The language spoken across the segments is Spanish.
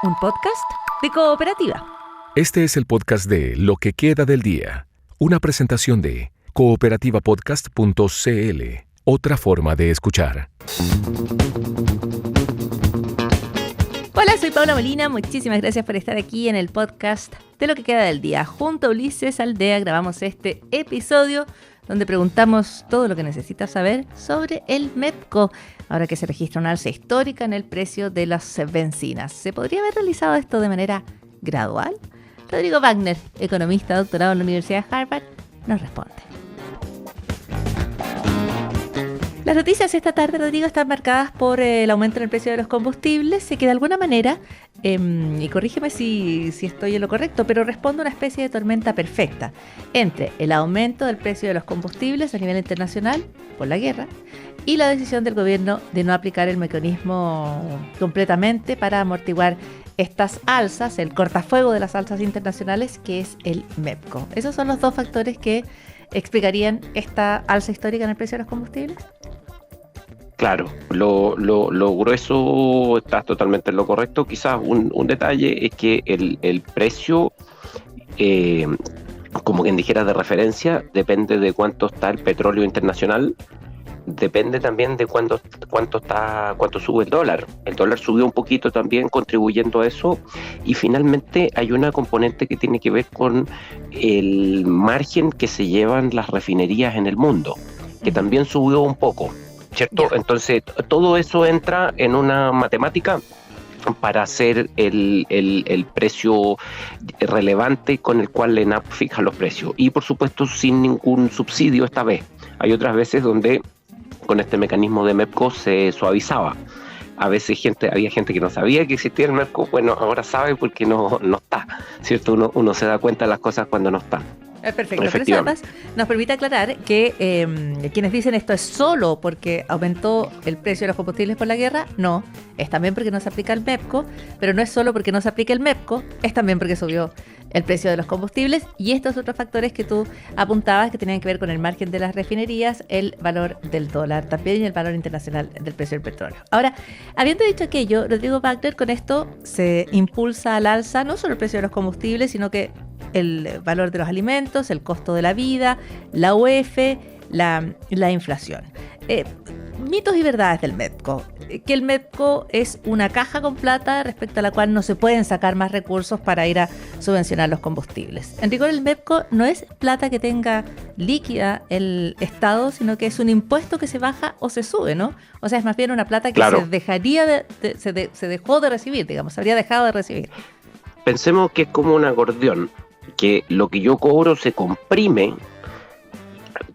un podcast de Cooperativa. Este es el podcast de Lo que queda del día, una presentación de cooperativapodcast.cl, otra forma de escuchar. Hola, soy Paula Molina, muchísimas gracias por estar aquí en el podcast de Lo que queda del día. Junto a Ulises Aldea grabamos este episodio donde preguntamos todo lo que necesitas saber sobre el MEPCO, ahora que se registra una alza histórica en el precio de las bencinas. ¿Se podría haber realizado esto de manera gradual? Rodrigo Wagner, economista doctorado en la Universidad de Harvard, nos responde. Las noticias esta tarde, Rodrigo, están marcadas por el aumento en el precio de los combustibles, que de alguna manera, y corrígeme si estoy en lo correcto, pero responde a una especie de tormenta perfecta entre el aumento del precio de los combustibles a nivel internacional por la guerra y la decisión del gobierno de no aplicar el mecanismo completamente para amortiguar estas alzas, el cortafuego de las alzas internacionales, que es el MEPCO. ¿Esos son los dos factores que explicarían esta alza histórica en el precio de los combustibles? Claro, lo grueso está totalmente en lo correcto. Quizás un detalle es que el precio, como quien dijera de referencia, depende de cuánto está el petróleo internacional, depende también de cuánto sube el dólar. El dólar subió un poquito también, contribuyendo a eso, y finalmente hay una componente que tiene que ver con el margen que se llevan las refinerías en el mundo, que también subió un poco, ¿cierto? Entonces todo eso entra en una matemática para hacer el precio relevante con el cual la ENAP fija los precios, y por supuesto sin ningún subsidio esta vez. Hay otras veces donde con este mecanismo de MEPCO se suavizaba. A veces había gente que no sabía que existía el MEPCO, bueno, ahora sabe porque no está, ¿cierto? Uno se da cuenta de las cosas cuando no están. Perfecto, pero eso además nos permite aclarar que quienes dicen esto es solo porque aumentó el precio de los combustibles por la guerra, no, es también porque no se aplica el MEPCO, pero no es solo porque no se aplica el MEPCO, es también porque subió el precio de los combustibles y estos otros factores que tú apuntabas que tenían que ver con el margen de las refinerías, el valor del dólar también y el valor internacional del precio del petróleo. Ahora, habiendo dicho aquello, Rodrigo Wagner, con esto se impulsa al alza no solo el precio de los combustibles, sino que el valor de los alimentos, el costo de la vida, la UEF, la inflación. Mitos y verdades del MEPCO. Que el MEPCO es una caja con plata respecto a la cual no se pueden sacar más recursos para ir a subvencionar los combustibles. En rigor, el MEPCO no es plata que tenga líquida el Estado, sino que es un impuesto que se baja o se sube, ¿no? O sea, es más bien una plata que se dejaría se dejó de recibir, digamos, se habría dejado de recibir. Pensemos que es como un acordeón, que lo que yo cobro se comprime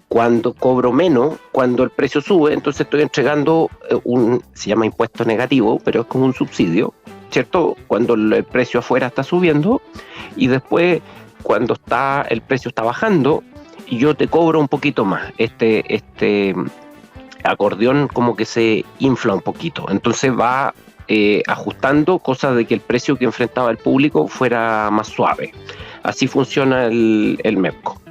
cuando cobro menos, cuando el precio sube, entonces estoy entregando se llama impuesto negativo, pero es como un subsidio, ¿cierto? Cuando el precio afuera está subiendo y después cuando el precio está bajando, yo te cobro un poquito más. Este acordeón como que se infla un poquito, entonces va ajustando, cosa de que el precio que enfrentaba el público fuera más suave. Así funciona el MEPCO.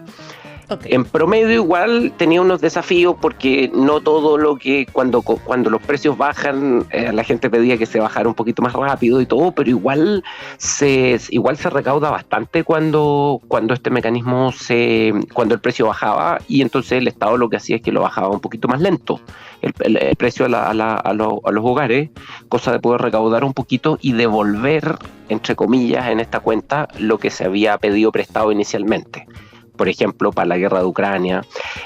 Okay. En promedio igual tenía unos desafíos porque no todo lo que cuando los precios bajan, la gente pedía que se bajara un poquito más rápido y todo, pero igual se recauda bastante cuando este mecanismo cuando el precio bajaba, y entonces el Estado lo que hacía es que lo bajaba un poquito más lento el precio a los hogares, cosa de poder recaudar un poquito y devolver, entre comillas, en esta cuenta lo que se había pedido prestado inicialmente. Por ejemplo, para la guerra de Ucrania,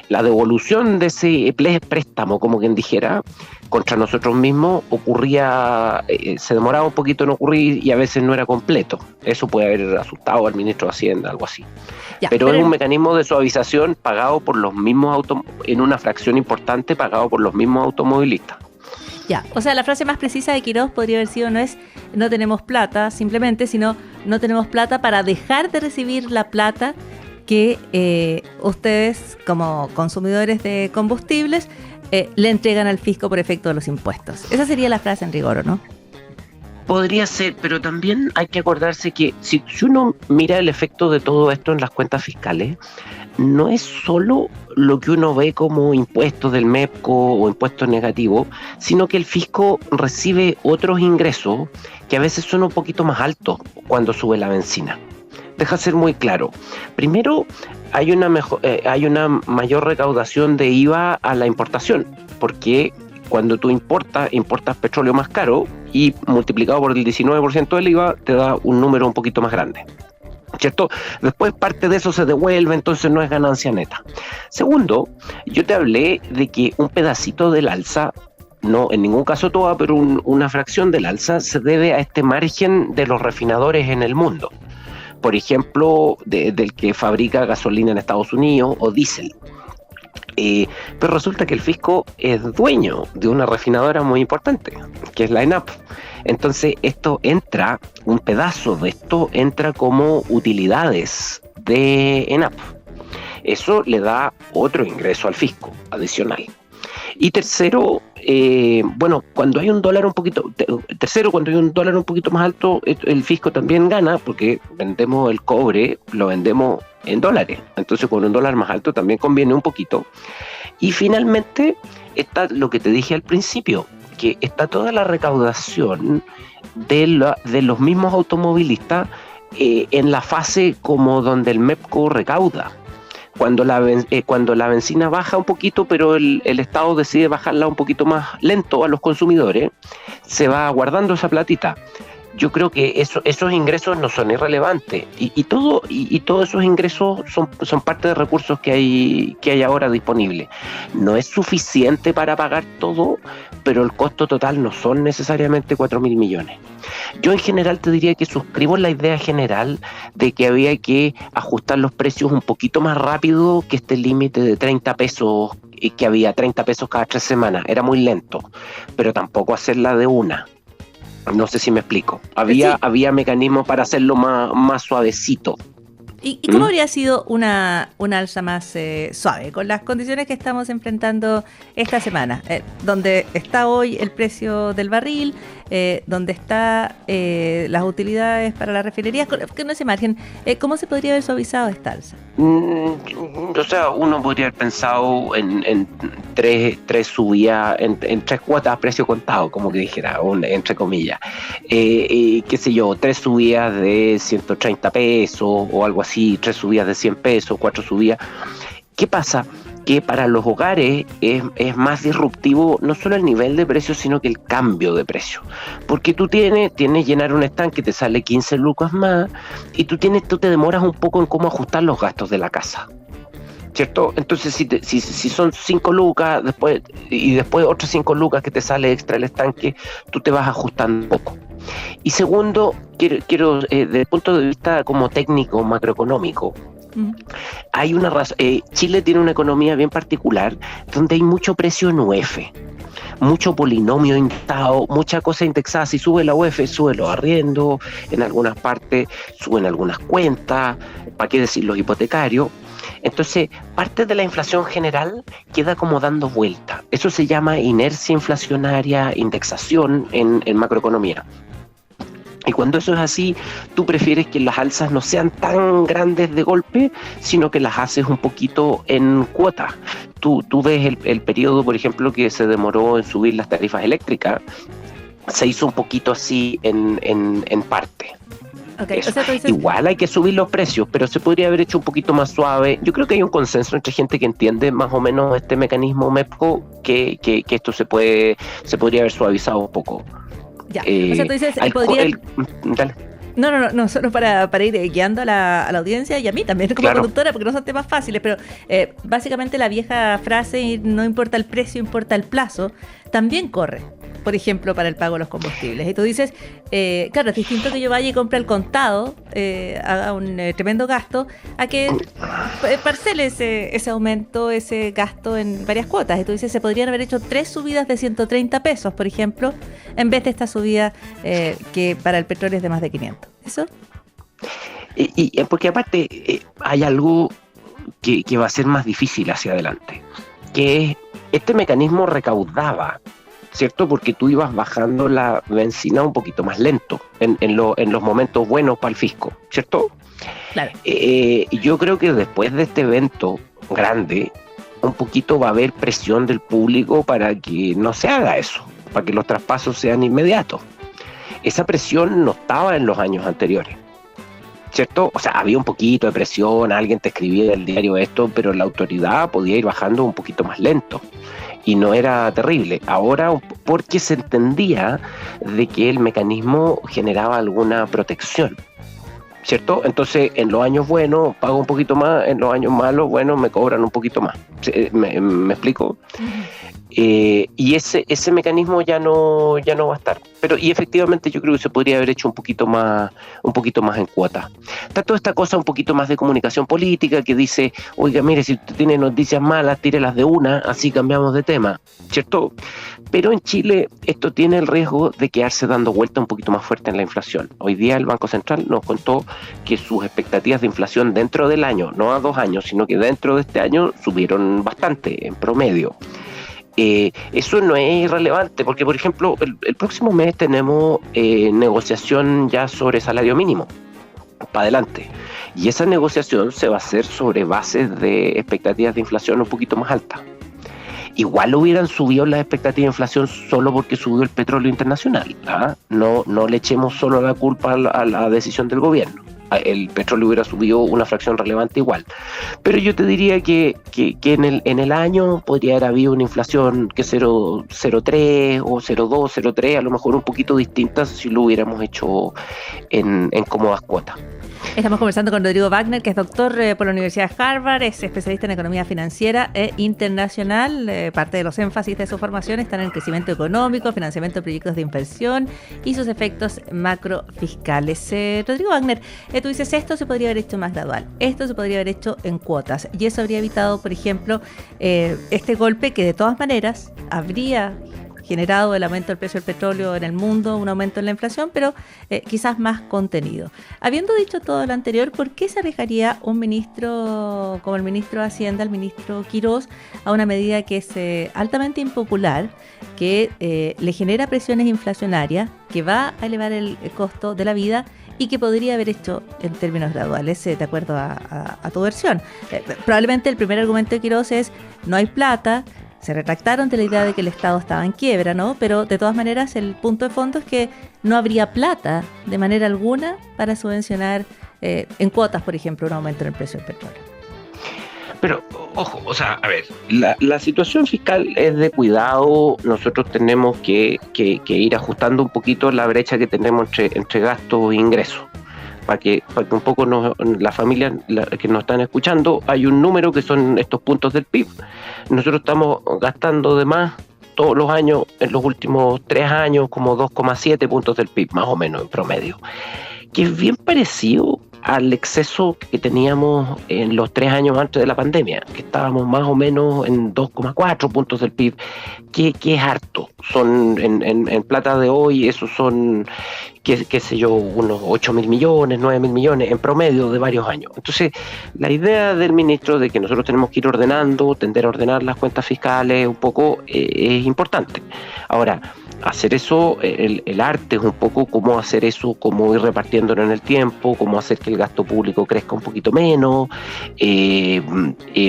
la devolución de ese préstamo, como quien dijera, contra nosotros mismos se demoraba un poquito en ocurrir y a veces no era completo. Eso puede haber asustado al ministro de Hacienda, algo así. Pero es un mecanismo de suavización pagado por los mismos en una fracción importante pagado por los mismos automovilistas. Ya, o sea, la frase más precisa de Quirós podría haber sido: no es no tenemos plata simplemente, sino no tenemos plata para dejar de recibir la plata que ustedes, como consumidores de combustibles, le entregan al fisco por efecto de los impuestos. Esa sería la frase en rigor, ¿o no? Podría ser, pero también hay que acordarse que si uno mira el efecto de todo esto en las cuentas fiscales, no es solo lo que uno ve como impuestos del MEPCO o impuestos negativos, sino que el fisco recibe otros ingresos que a veces son un poquito más altos cuando sube la bencina. Deja ser muy claro. Primero, hay una mayor recaudación de IVA a la importación, porque cuando tú importas petróleo más caro y multiplicado por el 19% del IVA te da un número un poquito más grande, ¿cierto? Después parte de eso se devuelve, entonces no es ganancia neta. Segundo, yo te hablé de que un pedacito del alza, no en ningún caso toda, pero una fracción del alza se debe a este margen de los refinadores en el mundo. Por ejemplo, del que fabrica gasolina en Estados Unidos o diésel. Pero resulta que el fisco es dueño de una refinadora muy importante, que es la ENAP. Entonces un pedazo de esto entra como utilidades de ENAP. Eso le da otro ingreso al fisco adicional. Y tercero, cuando hay un dólar un poquito más alto, el fisco también gana, porque vendemos el cobre, lo vendemos en dólares. Entonces con un dólar más alto también conviene un poquito. Y finalmente está lo que te dije al principio, que está toda la recaudación de los mismos automovilistas en la fase como donde el MEPCO recauda. Cuando la bencina baja un poquito, pero el Estado decide bajarla un poquito más lento a los consumidores, se va guardando esa platita. Yo creo que esos ingresos no son irrelevantes y todos esos ingresos son parte de recursos que hay ahora disponibles. No es suficiente para pagar todo, pero el costo total no son necesariamente 4.000 millones. Yo en general te diría que suscribo la idea general de que había que ajustar los precios un poquito más rápido que este límite de 30 pesos, que había 30 pesos cada 3 semanas. Era muy lento, pero tampoco hacerla de una. No sé si me explico. Había mecanismos para hacerlo más suavecito. ¿Y cómo habría sido una alza más suave con las condiciones que estamos enfrentando esta semana? Donde está hoy el precio del barril, donde está las utilidades para las refinerías, con ese margen, ¿cómo se podría haber suavizado esta alza? O sea, uno podría haber pensado en tres subidas, en 3 cuotas a precio contado, como que dijera, entre comillas. Qué sé yo, 3 subidas de 130 pesos o algo así, 3 subidas de 100 pesos, 4 subidas. ¿Qué pasa? Que para los hogares es más disruptivo no solo el nivel de precio, sino que el cambio de precio. Porque tú tienes llenar un estanque, te sale 15 lucas más, y tú te demoras un poco en cómo ajustar los gastos de la casa, ¿cierto? Entonces si son 5 lucas después otras 5 lucas que te sale extra el estanque, tú te vas ajustando un poco. Y segundo, quiero desde el punto de vista como técnico, macroeconómico, hay una razón. Chile tiene una economía bien particular donde hay mucho precio en UF, mucho polinomio indexado, mucha cosa indexada. Si sube la UF, sube los arriendos, en algunas partes suben algunas cuentas, ¿para qué decir los hipotecarios? Entonces, parte de la inflación general queda como dando vuelta. Eso se llama inercia inflacionaria, indexación en macroeconomía. Y cuando eso es así, tú prefieres que las alzas no sean tan grandes de golpe, sino que las haces un poquito en cuotas. Tú ves el periodo, por ejemplo, que se demoró en subir las tarifas eléctricas, se hizo un poquito así en parte. Okay, o sea, entonces... Igual hay que subir los precios, pero se podría haber hecho un poquito más suave. Yo creo que hay un consenso entre gente que entiende más o menos este mecanismo MEPCO, que esto se podría haber suavizado un poco. Ya, o sea, tú dices, dale. No, solo para ir guiando a la audiencia y a mí también como conductora, porque no son temas fáciles, pero básicamente la vieja frase, no importa el precio, importa el plazo, también corre, por ejemplo, para el pago de los combustibles. Y tú dices, claro, es distinto que yo vaya y compre al contado, haga un tremendo gasto, a que parcele ese aumento, ese gasto en varias cuotas. Y tú dices, se podrían haber hecho 3 subidas de 130 pesos, por ejemplo, en vez de esta subida que para el petróleo es de más de 500. ¿Eso? Y porque aparte hay algo que va a ser más difícil hacia adelante, que es este mecanismo recaudaba, ¿cierto? Porque tú ibas bajando la bencina un poquito más lento en los momentos buenos para el fisco, ¿cierto? Claro. Yo creo que después de este evento grande, un poquito va a haber presión del público para que no se haga eso, para que los traspasos sean inmediatos. Esa presión no estaba en los años anteriores, ¿cierto? O sea, había un poquito de presión, alguien te escribía del diario esto, pero la autoridad podía ir bajando un poquito más lento y no era terrible. Ahora, porque se entendía de que el mecanismo generaba alguna protección, ¿cierto? Entonces, en los años buenos pago un poquito más, en los años malos, bueno, me cobran un poquito más. ¿Me explico? Y ese mecanismo ya no va a estar. Pero, y efectivamente yo creo que se podría haber hecho un poquito más en cuota. Está toda esta cosa un poquito más de comunicación política que dice, oiga, mire, si usted tiene noticias malas, tírelas de una, así cambiamos de tema, ¿cierto? Pero en Chile esto tiene el riesgo de quedarse dando vuelta un poquito más fuerte en la inflación. Hoy día el Banco Central nos contó que sus expectativas de inflación dentro del año, no a 2 años, sino que dentro de este año subieron bastante en promedio. Eso no es irrelevante porque, por ejemplo, el próximo mes tenemos negociación ya sobre salario mínimo para adelante, y esa negociación se va a hacer sobre bases de expectativas de inflación un poquito más altas. Igual hubieran subido las expectativas de inflación solo porque subió el petróleo internacional, ¿ah? No le echemos solo la culpa a la decisión del gobierno. El petróleo hubiera subido una fracción relevante igual. Pero yo te diría que en el año podría haber habido una inflación que 0,03 o 0,2, 0,3, a lo mejor un poquito distintas si lo hubiéramos hecho en cómodas cuotas. Estamos conversando con Rodrigo Wagner, que es doctor por la Universidad de Harvard, es especialista en economía financiera e internacional. Parte de los énfasis de su formación están en el crecimiento económico, financiamiento de proyectos de inversión y sus efectos macrofiscales. Rodrigo Wagner, tú dices, esto se podría haber hecho más gradual, esto se podría haber hecho en cuotas, y eso habría evitado, por ejemplo, este golpe que de todas maneras habría generado el aumento del precio del petróleo en el mundo, un aumento en la inflación, pero quizás más contenido. Habiendo dicho todo lo anterior, ¿por qué se arriesgaría un ministro como el ministro de Hacienda, el ministro Quirós, a una medida que es altamente impopular, que le genera presiones inflacionarias, que va a elevar el costo de la vida y que podría haber hecho en términos graduales, de acuerdo a tu versión? Probablemente el primer argumento de Quirós es no hay plata. Se retractaron de la idea de que el Estado estaba en quiebra, ¿no? Pero de todas maneras el punto de fondo es que no habría plata de manera alguna para subvencionar en cuotas, por ejemplo, un aumento en el precio del petróleo. Pero, ojo, o sea, a ver, la situación fiscal es de cuidado. Nosotros tenemos que ir ajustando un poquito la brecha que tenemos entre gastos e ingresos. Para que un poco las familias que nos están escuchando, hay un número que son estos puntos del PIB. Nosotros estamos gastando de más todos los años, en los últimos 3 años, como 2,7 puntos del PIB, más o menos en promedio, que es bien parecido al exceso que teníamos en los 3 años antes de la pandemia, que estábamos más o menos en 2,4 puntos del PIB, que es harto. Son en plata de hoy, esos son, qué sé yo, unos 8.000 millones, 9.000 millones en promedio de varios años. Entonces, la idea del ministro de que nosotros tenemos que ir ordenando, tender a ordenar las cuentas fiscales un poco, es importante. Ahora, hacer eso, el arte es un poco cómo hacer eso, cómo ir repartiéndolo en el tiempo, cómo hacer que el gasto público crezca un poquito menos,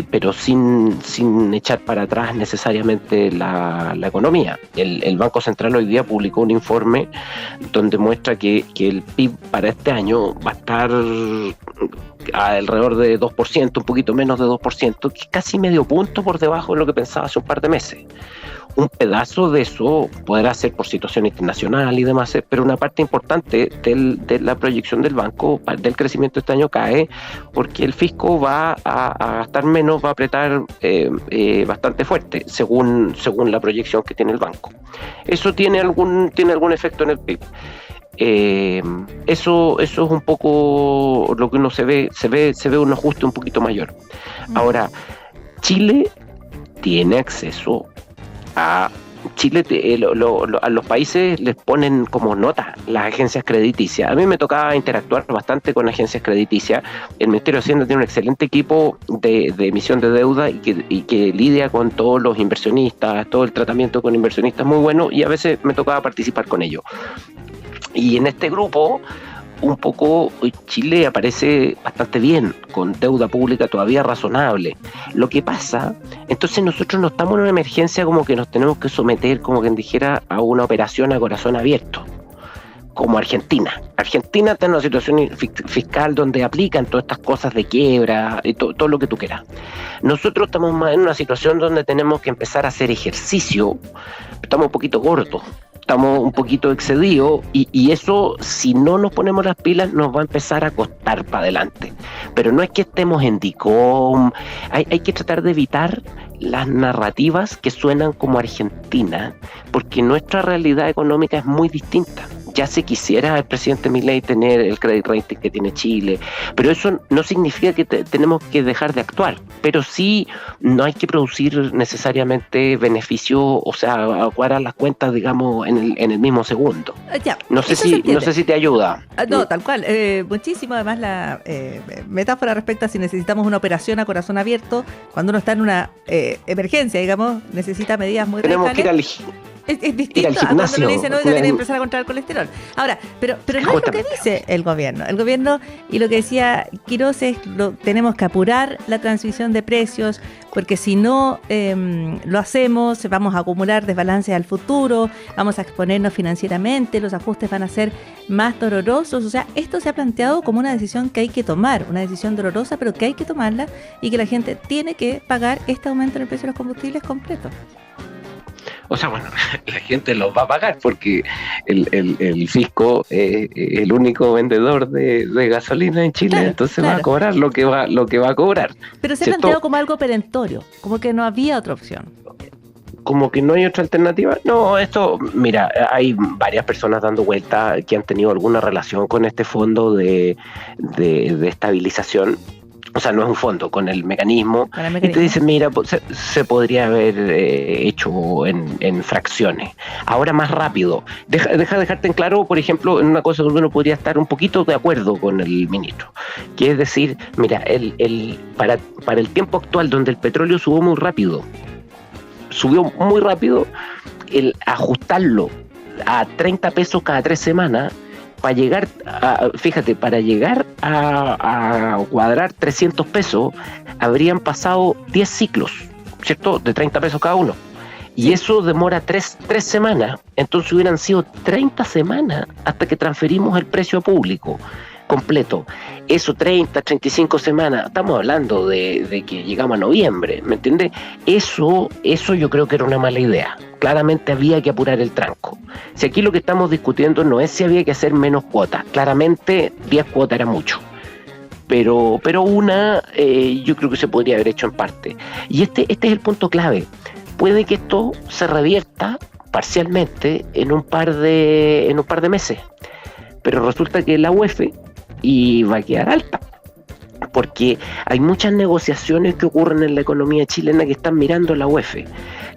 pero sin echar para atrás necesariamente la economía. El Banco Central hoy día publicó un informe donde muestra que el PIB para este año va a estar alrededor de 2%, un poquito menos de 2%, que es casi medio punto por debajo de lo que pensaba hace un par de meses. Un pedazo de eso podrá ser por situación internacional y demás, pero una parte importante de la proyección del banco, del crecimiento de este año, cae porque el fisco va a gastar menos, va a apretar bastante fuerte, según la proyección que tiene el banco. Eso tiene algún efecto en el PIB. Eso es un poco lo que uno se ve un ajuste un poquito mayor. Ahora, Chile tiene acceso a los países les ponen como nota las agencias crediticias. A mí me tocaba interactuar bastante con agencias crediticias. El Ministerio de Hacienda tiene un excelente equipo de emisión de deuda y que lidia con todos los inversionistas, todo el tratamiento con inversionistas muy bueno, y a veces me tocaba participar con ellos. Y en este grupo un poco Chile aparece bastante bien, con deuda pública todavía razonable. Lo que pasa, entonces nosotros no estamos en una emergencia como que nos tenemos que someter, como quien dijera, a una operación a corazón abierto, como Argentina. Argentina está en una situación fiscal donde aplican todas estas cosas de quiebra y todo lo que tú quieras. Nosotros estamos más en una situación donde tenemos que empezar a hacer ejercicio, estamos un poquito gordos, estamos un poquito excedidos y eso, si no nos ponemos las pilas, nos va a empezar a costar para adelante. Pero no es que estemos en DICOM, hay que tratar de evitar las narrativas que suenan como Argentina, porque nuestra realidad económica es muy distinta. Ya se quisiera el presidente Milei tener el credit rating que tiene Chile, pero eso no significa que tenemos que dejar de actuar, pero sí no hay que producir necesariamente beneficio, o sea, cuadrar las cuentas, digamos, en el mismo segundo. Ya, no sé si te ayuda. No, tal cual. Muchísimo, además, la metáfora respecto a si necesitamos una operación a corazón abierto, cuando uno está en una emergencia, digamos, necesita medidas muy Tenemos radicales. que ir al Es distinto a cuando le dicen, no, ya tiene que empezar a controlar el colesterol. Ahora, pero no es lo que dice el gobierno. El gobierno, y lo que decía Quirós, es tenemos que apurar la transmisión de precios, porque si no lo hacemos, vamos a acumular desbalances al futuro, vamos a exponernos financieramente, los ajustes van a ser más dolorosos. O sea, esto se ha planteado como una decisión que hay que tomar, una decisión dolorosa, pero que hay que tomarla y que la gente tiene que pagar este aumento en el precio de los combustibles completo. O sea, bueno, la gente los va a pagar porque el fisco es el único vendedor de gasolina en Chile, claro, entonces va a cobrar lo que va a cobrar. Pero se ha planteado como algo perentorio, como que no había otra opción. Como que no hay otra alternativa. No, esto, mira, hay varias personas dando vuelta que han tenido alguna relación con este fondo de estabilización. O sea, no es un fondo, con el mecanismo. Y te dicen, mira, se podría haber hecho en fracciones. Ahora más rápido. Deja dejarte en claro, por ejemplo, en una cosa donde uno podría estar un poquito de acuerdo con el ministro. Que es decir, mira, para el tiempo actual donde el petróleo subió muy rápido, el ajustarlo a 30 pesos cada 3 semanas, para llegar a cuadrar 300 pesos, habrían pasado 10 ciclos, ¿cierto? De 30 pesos cada uno. Y eso demora 3 semanas, entonces hubieran sido 30 semanas hasta que transferimos el precio público completo. Eso 35 semanas, estamos hablando de que llegamos a noviembre, ¿me entiendes? Eso yo creo que era una mala idea. Claramente había que apurar el tranco. Si aquí lo que estamos discutiendo no es si había que hacer menos cuotas, claramente 10 cuotas era mucho. Pero yo creo que se podría haber hecho en parte. Y este es el punto clave. Puede que esto se revierta parcialmente en un par de meses. Pero resulta que la UEF va a quedar alta, porque hay muchas negociaciones que ocurren en la economía chilena que están mirando la UEF.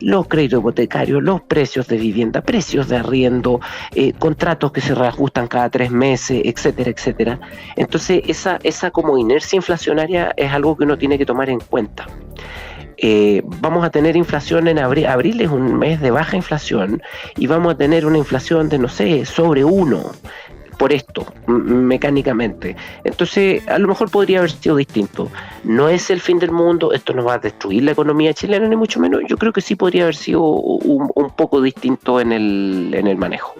Los créditos hipotecarios, los precios de vivienda, precios de arriendo, contratos que se reajustan cada 3 meses, etcétera, etcétera. Entonces esa como inercia inflacionaria es algo que uno tiene que tomar en cuenta. Vamos a tener inflación en abril. Abril es un mes de baja inflación y vamos a tener una inflación de, no sé, sobre 1 por esto, mecánicamente. Entonces, a lo mejor podría haber sido distinto. No es el fin del mundo, esto no va a destruir la economía chilena, ni mucho menos. Yo creo que sí podría haber sido un poco distinto en el manejo.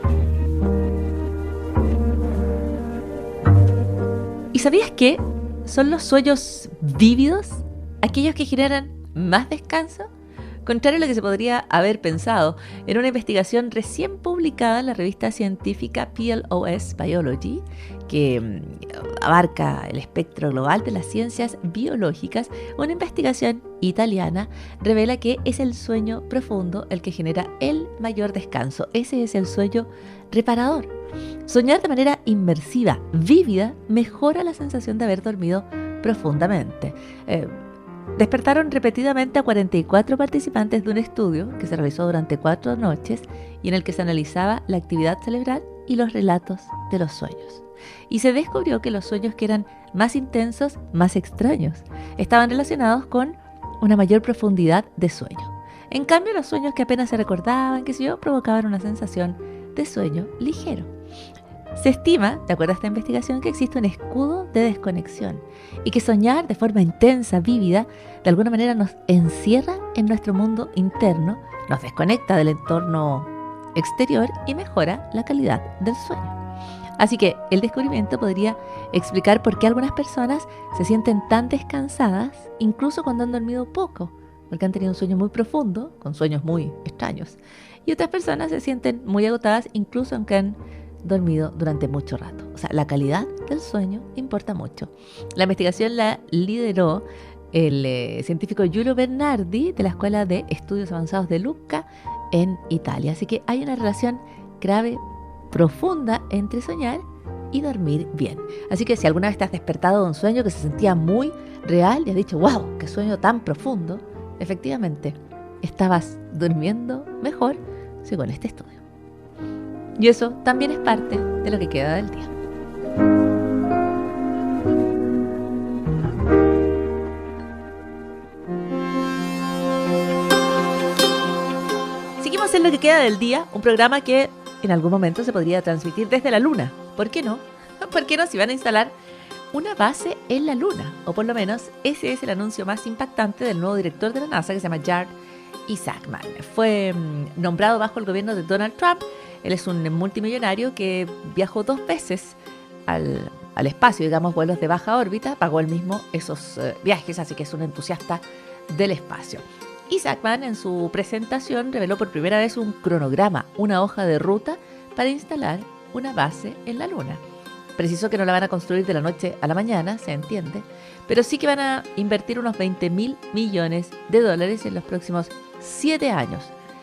¿Y sabías qué? ¿Son los sueños vívidos aquellos que generan más descanso? Contrario a lo que se podría haber pensado, en una investigación recién publicada en la revista científica PLOS Biology, que abarca el espectro global de las ciencias biológicas, una investigación italiana revela que es el sueño profundo el que genera el mayor descanso. Ese es el sueño reparador. Soñar de manera inmersiva, vívida, mejora la sensación de haber dormido profundamente. Despertaron repetidamente a 44 participantes de un estudio que se realizó durante 4 noches y en el que se analizaba la actividad cerebral y los relatos de los sueños. Y se descubrió que los sueños que eran más intensos, más extraños, estaban relacionados con una mayor profundidad de sueño. En cambio, los sueños que apenas se recordaban, provocaban una sensación de sueño ligero. Se estima, de acuerdo a esta investigación, que existe un escudo de desconexión y que soñar de forma intensa, vívida, de alguna manera nos encierra en nuestro mundo interno, nos desconecta del entorno exterior y mejora la calidad del sueño. Así que el descubrimiento podría explicar por qué algunas personas se sienten tan descansadas, incluso cuando han dormido poco, porque han tenido un sueño muy profundo, con sueños muy extraños, y otras personas se sienten muy agotadas, incluso aunque han dormido durante mucho rato. O sea, la calidad del sueño importa mucho. La investigación la lideró el científico Giulio Bernardi de la Escuela de Estudios Avanzados de Lucca en Italia. Así que hay una relación grave, profunda entre soñar y dormir bien. Así que si alguna vez te has despertado de un sueño que se sentía muy real y has dicho, wow, qué sueño tan profundo, efectivamente, estabas durmiendo mejor según este estudio. Y eso también es parte de lo que queda del día. Seguimos en lo que queda del día, un programa que en algún momento se podría transmitir desde la Luna. ¿Por qué no? ¿Por qué no si van a instalar una base en la Luna? O por lo menos ese es el anuncio más impactante del nuevo director de la NASA, que se llama Jared Isaacman. Fue nombrado bajo el gobierno de Donald Trump. Él es un multimillonario que viajó 2 veces al espacio, digamos, vuelos de baja órbita, pagó él mismo esos viajes, así que es un entusiasta del espacio. Isaacman en su presentación reveló por primera vez un cronograma, una hoja de ruta para instalar una base en la Luna. Precisó que no la van a construir de la noche a la mañana, se entiende, pero sí que van a invertir unos $20,000 millones en los próximos 7 años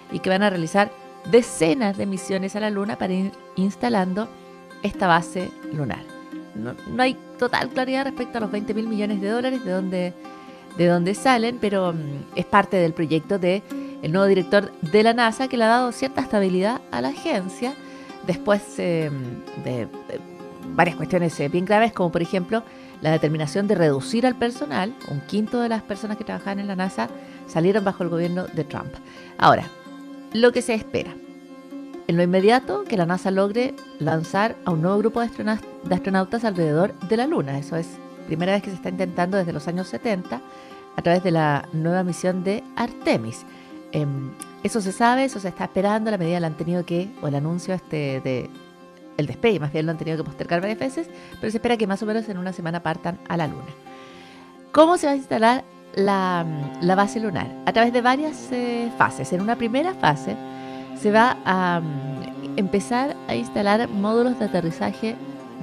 y que van a realizar decenas de misiones a la Luna para ir instalando esta base lunar. No hay total claridad respecto a los $20,000 millones de dónde salen, pero es parte del proyecto del nuevo director de la NASA, que le ha dado cierta estabilidad a la agencia después de varias cuestiones bien graves, como por ejemplo la determinación de reducir al personal. 1/5 de las personas que trabajaban en la NASA salieron bajo el gobierno de Trump. Ahora, lo que se espera en lo inmediato, que la NASA logre lanzar a un nuevo grupo de astronautas alrededor de la Luna. Eso es primera vez que se está intentando desde los años 70 a través de la nueva misión de Artemis. Eso se sabe, eso se está esperando. La medida la han tenido que, o el anuncio el despegue más bien lo han tenido que postergar varias veces, pero se espera que más o menos en una semana partan a la Luna. ¿Cómo se va a instalar la base lunar? A través de varias fases. En una primera fase se va a empezar a instalar módulos de aterrizaje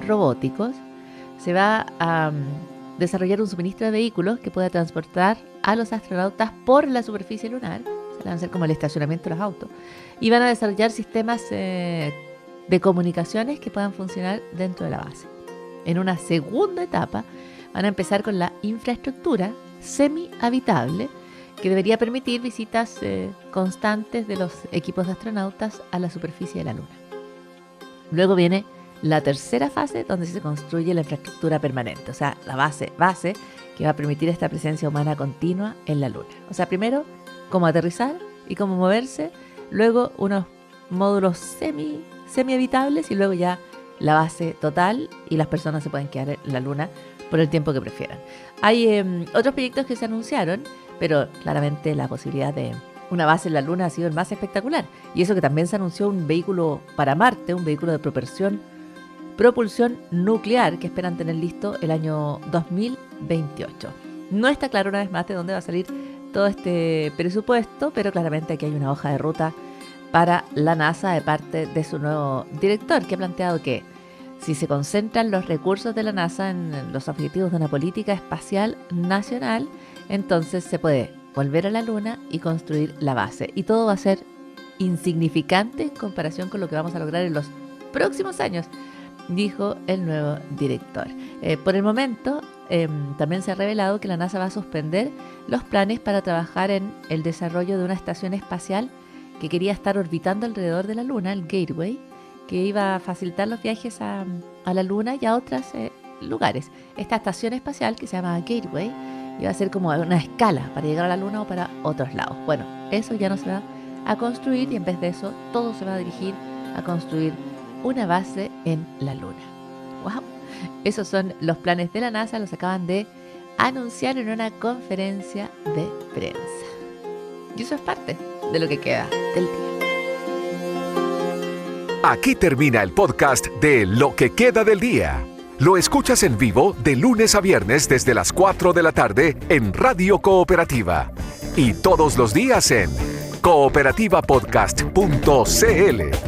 robóticos. Se va a desarrollar un suministro de vehículos que pueda transportar a los astronautas por la superficie lunar. Se van a hacer como el estacionamiento de los autos. Y van a desarrollar sistemas de comunicaciones que puedan funcionar dentro de la base. En una segunda etapa van a empezar con la infraestructura semi-habitable, que debería permitir visitas constantes de los equipos de astronautas a la superficie de la Luna. Luego viene la tercera fase, donde se construye la infraestructura permanente, o sea, la base que va a permitir esta presencia humana continua en la Luna. O sea, primero, cómo aterrizar y cómo moverse, luego unos módulos semi-habitables y luego ya la base total, y las personas se pueden quedar en la Luna por el tiempo que prefieran. Hay otros proyectos que se anunciaron, pero claramente la posibilidad de una base en la Luna ha sido el más espectacular. Y eso que también se anunció un vehículo para Marte, un vehículo de propulsión nuclear que esperan tener listo el año 2028. No está claro una vez más de dónde va a salir todo este presupuesto, pero claramente aquí hay una hoja de ruta para la NASA de parte de su nuevo director, que ha planteado que si se concentran los recursos de la NASA en los objetivos de una política espacial nacional, entonces se puede volver a la Luna y construir la base. Y todo va a ser insignificante en comparación con lo que vamos a lograr en los próximos años, dijo el nuevo director. Por el momento, también se ha revelado que la NASA va a suspender los planes para trabajar en el desarrollo de una estación espacial que quería estar orbitando alrededor de la Luna, el Gateway, que iba a facilitar los viajes a la Luna y a otros lugares. Esta estación espacial, que se llama Gateway, iba a ser como una escala para llegar a la Luna o para otros lados. Bueno, eso ya no se va a construir, y en vez de eso todo se va a dirigir a construir una base en la Luna. ¡Wow! Esos son los planes de la NASA, los acaban de anunciar en una conferencia de prensa. Y eso es parte de lo que queda del día. Aquí termina el podcast de Lo que queda del día. Lo escuchas en vivo de lunes a viernes desde las 4 de la tarde en Radio Cooperativa. Y todos los días en cooperativapodcast.cl.